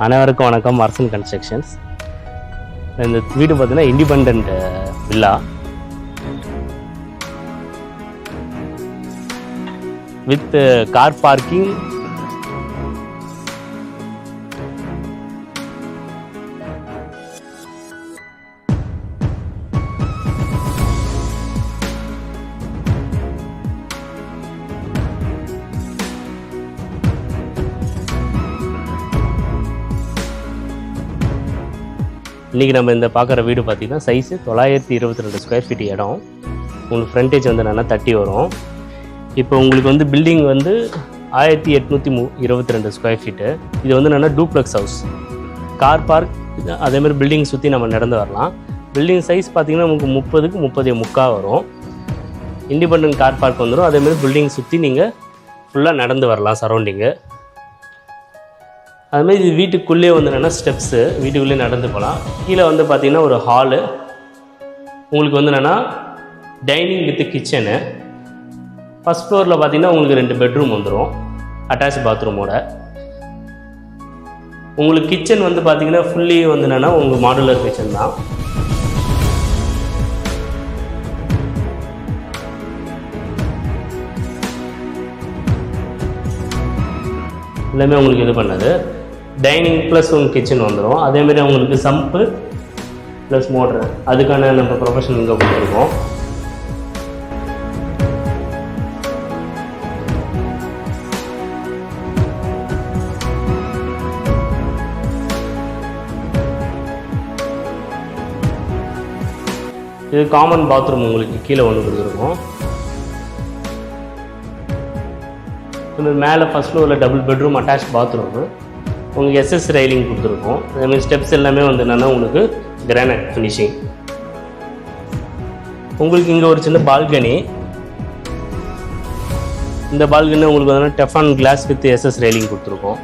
அனைவருக்கும் வணக்கம். அரசன் கன்ஸ்ட்ரக்ஷன்ஸ். இந்த வீடு பார்த்தீங்கன்னா independent villa with car parking, இன்றைக்கி நம்ம இந்த பார்க்குற வீடு பார்த்திங்கன்னா சைஸு 922 ஸ்கொயர் ஃபீட் இடம். உங்களுக்கு ஃப்ரண்டேஜ் வந்து என்னென்னா 30 வரும். இப்போ உங்களுக்கு வந்து பில்டிங் வந்து 1822 ஸ்கொயர் ஃபீட்டு. இது வந்து என்னென்னா டூப்ளெக்ஸ் ஹவுஸ், கார் பார்க், அதேமாதிரி பில்டிங் சுற்றி நம்ம நடந்து வரலாம். பில்டிங் சைஸ் பார்த்திங்கன்னா நமக்கு 30க்கு 30.75 வரும். இண்டிபெண்டன்ட் கார் பார்க் வந்துடும். அதேமாதிரி பில்டிங் சுற்றி நீங்கள் ஃபுல்லாக நடந்து வரலாம் சரௌண்டிங்கு. அதுமாதிரி இது வீட்டுக்குள்ளே வந்து என்னென்னா ஸ்டெப்ஸு, வீட்டுக்குள்ளே நடந்து போகலாம். கீழே வந்து பார்த்திங்கன்னா ஒரு ஹாலு, உங்களுக்கு வந்து என்னென்னா டைனிங் வித் கிச்சனு. ஃபஸ்ட் ஃப்ளோரில் பார்த்திங்கன்னா உங்களுக்கு 2 பெட்ரூம் வந்துடும் அட்டாச் பாத்ரூமோட. உங்களுக்கு கிச்சன் வந்து பார்த்திங்கன்னா ஃபுல்லி வந்து என்னென்னா உங்களுக்கு மாடுலர் கிச்சன் தான். எல்லாமே உங்களுக்கு இது பண்ணது டைனிங் ப்ளஸ் உங்கள் கிச்சன் வந்துடும். அதேமாதிரி அவங்களுக்கு சம்பு ப்ளஸ் மோட்ரு, அதுக்கான நம்ம ப்ரொஃபஷனல் இங்கே கொடுத்துருக்கோம். இது காமன் பாத்ரூம் உங்களுக்கு கீழே ஒன்று கொடுத்துருக்கோம். மேலே ஃபஸ்ட் ஃப்ளோரில் டபுள் பெட்ரூம் அட்டாச் பாத்ரூமு, உங்களுக்கு எஸ்எஸ் ரைலிங் கொடுத்துருக்கோம். அதேமாதிரி ஸ்டெப்ஸ் எல்லாமே வந்து என்னென்னா உங்களுக்கு கிரானைட் ஃபினிஷிங். உங்களுக்கு இங்கே ஒரு சின்ன பால்கனி. இந்த பால்கனி உங்களுக்கு வந்து டெஃபான் கிளாஸ் வித் எஸ்எஸ் ரைலிங் கொடுத்துருக்கோம்.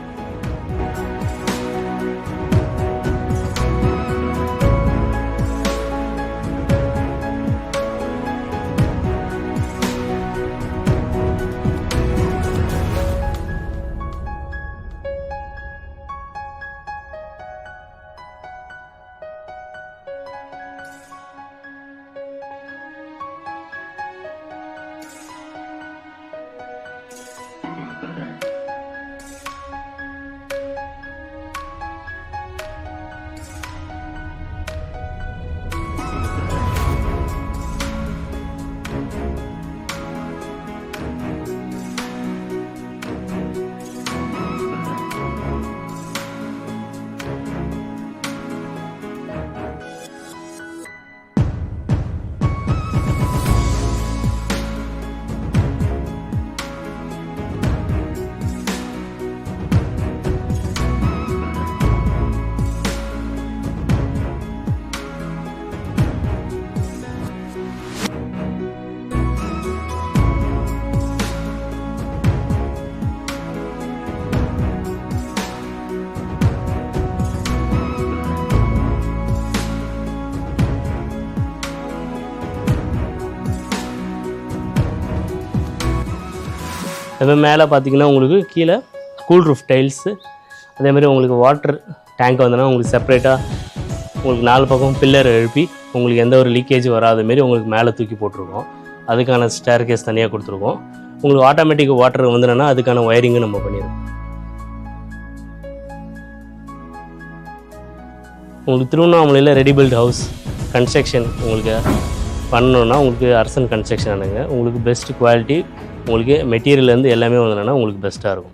அதுமாதிரி மேலே பார்த்தீங்கன்னா உங்களுக்கு கீழே கூல் ரூஃப் டைல்ஸு, அதேமாதிரி உங்களுக்கு வாட்டர் டேங்க் வந்தோன்னா உங்களுக்கு செப்பரேட்டாக உங்களுக்கு 4 பக்கம் பில்லர் எழுப்பி உங்களுக்கு எந்த ஒரு லீக்கேஜ் வராத மாரி உங்களுக்கு மேலே தூக்கி போட்டிருக்கோம். அதுக்கான ஸ்டேர் கேஸ் தனியாக கொடுத்துருக்கோம். உங்களுக்கு ஆட்டோமேட்டிக் வாட்டர் வந்துடுன்னா அதுக்கான ஒயரிங்கும் நம்ம பண்ணிடுவோம். உங்களுக்கு திருவண்ணாமலையில் ரெடிபில்ட் ஹவுஸ் கன்ஸ்ட்ரக்ஷன் உங்களுக்கு பண்ணணுன்னா உங்களுக்கு அரசன் கன்ஸ்ட்ரக்ஷன் அணுங்க. உங்களுக்கு பெஸ்ட் குவாலிட்டி, உங்களுக்கு மெட்டீரியல்லேருந்து எல்லாமே வந்ததுன்னா உங்களுக்கு பெஸ்ட்டாக இருக்கும்.